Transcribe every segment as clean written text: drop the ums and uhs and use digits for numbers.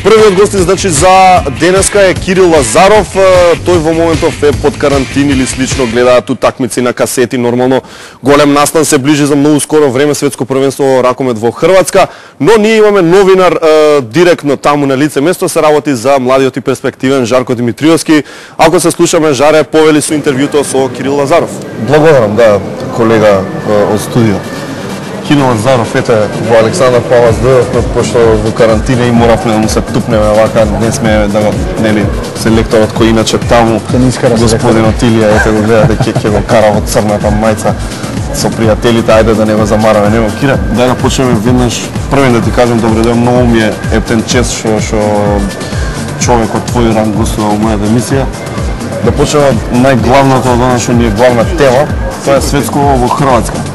Првиот гостин значи за денеска е Кирил Лазаров. Тој во моментов е под карантин или слично, гледаат ту такмици на касети. Нормално голем настан се ближи за многу скоро време, светско првенство ракомет во Хрватска, но ние имаме новинар директно таму на лице место, се работи за младиот и перспективен Жарко Димитриевски. Ако се слушаме, Жаре, повели со интервјуто со Кирил Лазаров. Благодарам, да, колега од студио. Кирил Лазаров, ете, во Александар Палац дојдовме, пошто во карантина и моравме да му се тупнеме вака, не сме да го, нели, селекторот кој иначе таму, господин Отилија, ете го гледате, ќе го кара во црната мајца со пријателите, ајде да не го замараме, нема Кире. Дај да почнеме веднаш, првен да ти кажем добре ден, многу ми е ептен чест што човек од твој ранг гостува во мојата емисија. Да почнеме најглавното од она што ни е главна тема, тоа е светско во Хрватска.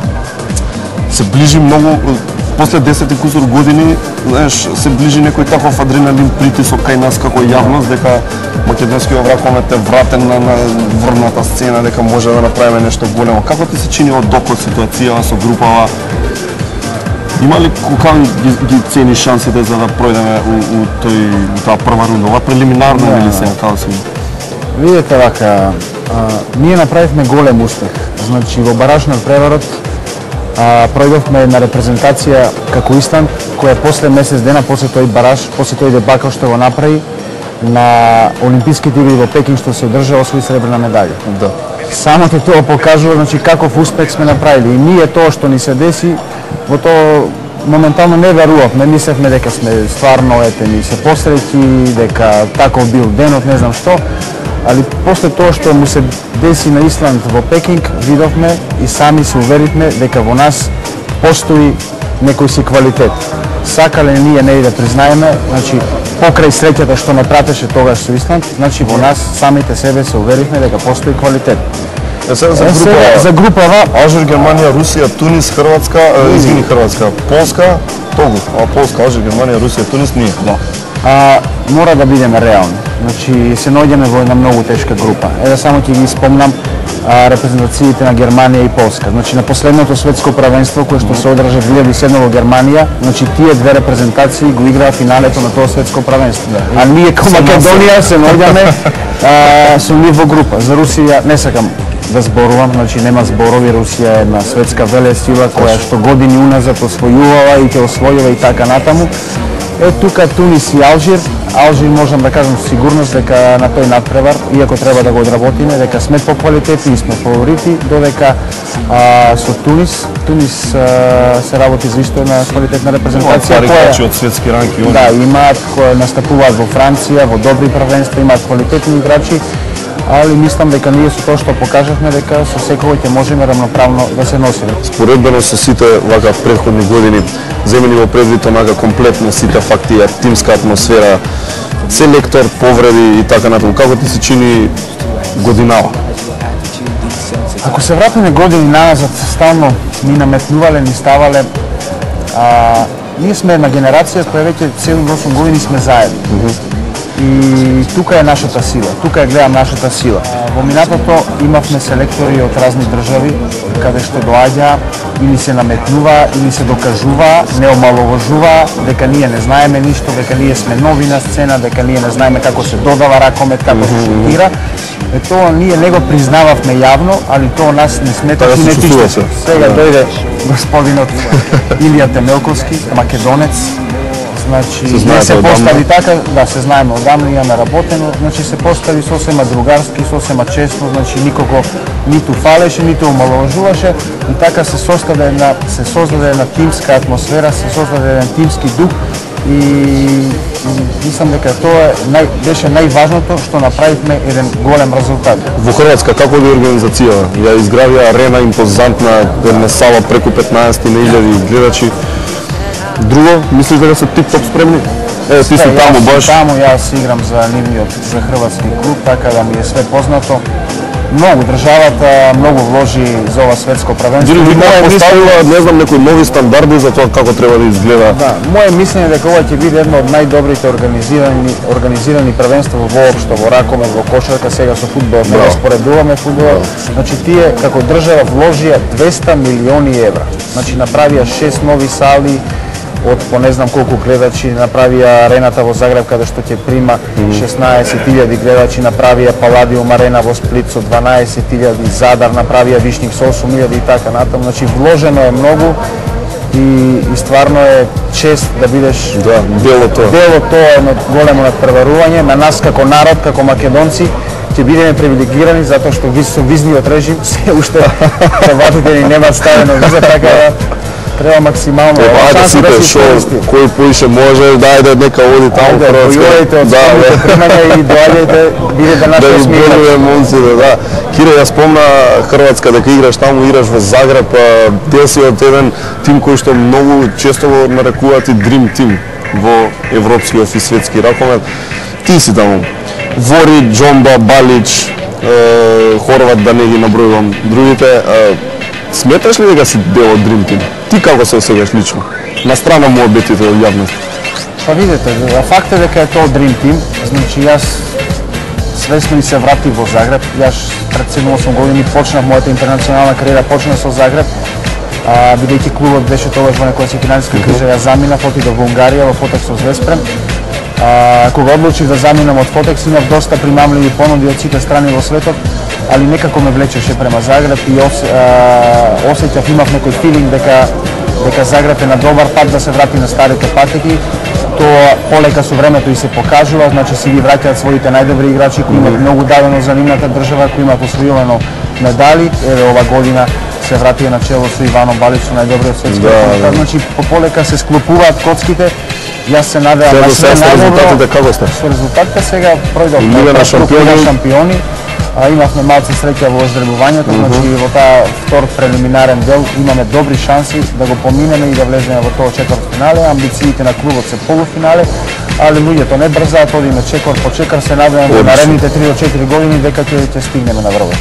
Се ближи многу, после 10 и кусур години, знаеш, се ближи некој таков адреналин притисок кај нас како јавност, дека македонскиот ракомет е вратен на врната сцена, дека може да направиме нешто големо. Како ти се чини од докот ситуацијава со групава? Има ли кога ги цени шансите за да пројдеме у таа прва рунда? Ова прелиминарна или се како се? Видете вака, ние направивме голем успех. Значи во баражниот преварот пројдовме на репрезентација како Исланд, која после месец дена, после тој бараж, после тој дебакл што го направи, на Олимписките игри во Пекинг што се одржа, освои сребрна медаља. Да. Самото тоа покажува, значи, каков успех сме направили. И ние тоа што ни се деси, во тоа моментално не верувавме, мислевме дека сме стварно, ете, ни се посреќи, дека таков бил денот, не знам што. Али после тоа што му се деси на Исланд во Пекинг, видовме и сами се уверивме дека во нас постои некој си квалитет. Сакале ние не да признаеме, значи покрај среќата што не пратеше тогаш со Исланд, значи во нас самите себе се уверивме дека постои квалитет. За групава Алжир, Германија, Русија, Тунис, Хрватска, извини Хрватска, Полска, Тогу, Полска, Алжир, Германија, Русија, Тунис, ние. Да. Мора да бидеме реални. Значи се наоѓаме во една многу тешка група. Еве само ќе ги спомнам репрезентациите на Германија и Полска. Значи на последното светско првенство кое што се одржа 2007 во Германија, значи тие две репрезентации го играа финалето на тоа светско првенство. А ние како Македонија се наоѓаме со нив во група. За Русија не сакам да зборувам, значи нема зборови, Русија е една светска велесила која што години уназад освојувала и ќе освојува и така натаму. Е тука Тунис и Алжир. Алжир можам да кажам со сигурност дека на тој надпревар, иако треба да го одработиме, дека сме по квалитетни и сме фаворити, додека со Тунис се работи за исто една квалитетна репрезентација која од светски ранки. Да, имаат кои настапуваат во Франција, во добри првенства, имаат квалитетни играчи, али мислам дека ние со тоа што покажавме дека со секој ќе можеме рамноправно да се носиме. Споредбено со сите вака претходни години, земени во предвид онака комплетно сите факти, тимска атмосфера, селектор, повреди и така натаму. Како ти се чини годинава? Ако се вратиме години назад, стално ни наметнувале, ни ставале, ние сме една генерација која веќе 7-8 години сме заедно. И тука е нашата сила, тука е гледам нашата сила. Во минатото имавме селектори од разни држави, каде што доаѓа и ни се наметнува, и ни се докажува, не омаловажува, дека ние не знаеме ништо, дека ние сме нови на сцена, дека ние не знаеме како се додава ракомет, како се шутира. Тоа ние не го признававме јавно, али тоа нас не сметаше и не тиштеше. Сега дојде господинот Илија Темелковски, македонец. Значи, не се постави така, да се знаеме одамна, имаме работено, значи се постави сосема другарски, сосема честно, значи никого ниту фалеше, ниту омаловажуваше и така се создаде една тимска атмосфера, се создаде еден тимски дух и мислам дека тоа беше најважното што направивме еден голем резултат. Во Хрватска како ли организација? Ја изградија арена импозантна, една сала преку 15.000 гледачи. Друго, мислиш дека се тип-топ спремни? Ти си таму баш? Таму јас играм за нивниот, за хрватски клуб, така да ми е све познато. Многу државата многу вложи за ова светско првенство. Дали поставила, не знам, некои нови стандарди за тоа како треба да изгледа? Да, моје мислење дека ова ќе биде едно од најдобрите организирани првенства воопшто во ракомет, во кошарка, сега со фудбал, не споредуваме фудбал. Значи тие како држава вложија 200 милиони евра. Значи направија 6 нови сали, од по не знам колку гледачи, направија арената во Загреб каде што ќе прима 16.000 гледачи, направија Паладиум арена во Сплит со 12.000, Задар направија Вишник со 8.000 и така натаму. Значи вложено е многу и стварно е чест да бидеш дел од тоа едно големо надпреварување. На нас како народ, како македонци ќе бидеме привилегирани затоа што со визниот режим се уште Хрватите ни немаат ставено виза, така да треба максимално ајде сите кој поише може да ајде нека оди таму Хрватска. Појојте од своите примања и доаѓајте, бидете наши смирени. Да. Кире, ја спомна Хрватска дека играш таму, играш во Загреб, дел си од еден тим кој што многу често го нарекуваат и Dream Team во европскиот и светски ракомет. Ти си таму. Вори, Джомба, Балич, Хорват, да не ги набројувам другите. Сметаш ли дека си дел од Dream Team? Ти како се осеќаш лично? На страна муабетите од јавност. Па видите, факт е дека е тоа Dream Team. Значи јас свесно и се вратив во Загреб. Јас пред 7-8 години почнав мојата интернационална кариера, почнав со Загреб. Бидејќи клубот беше тогаш во некоја си финансиска криза, ја заминав, отидов во Унгарија, во Фотекс со Звеспрем. Кога одлучив да заминам од Фотекс, имав доста примамливи понуди од сите страни во светот, али некако ме влечеше према Загреб и осеќав, имав некој филинг дека Загреб е на добар пат да се врати на старите патеки. Тоа полека со времето и се покажува, значи си ги враќаат своите најдобри играчи кои имаат многу дадено за нивната држава, кои имаат освојувано медали. Еве ова година се вратија на чело со Ивано Балич, со најдобриот светски рекорд. Значи полека се склопуваат коцките. Јас се надевам на све најдобро. Како сте? Со резултатите сега пројдов на шампиони. Имавме малце среќа во оздребувањето, значи во таа втор прелиминарен дел имаме добри шанси да го поминеме и да влеземе во тоа четвртфинале. Амбициите на клубот се полуфинале, али луѓето не брзаат, одиме чекор по чекор, се надевам во наредните 3 до 4 години дека ќе стигнеме на врвот.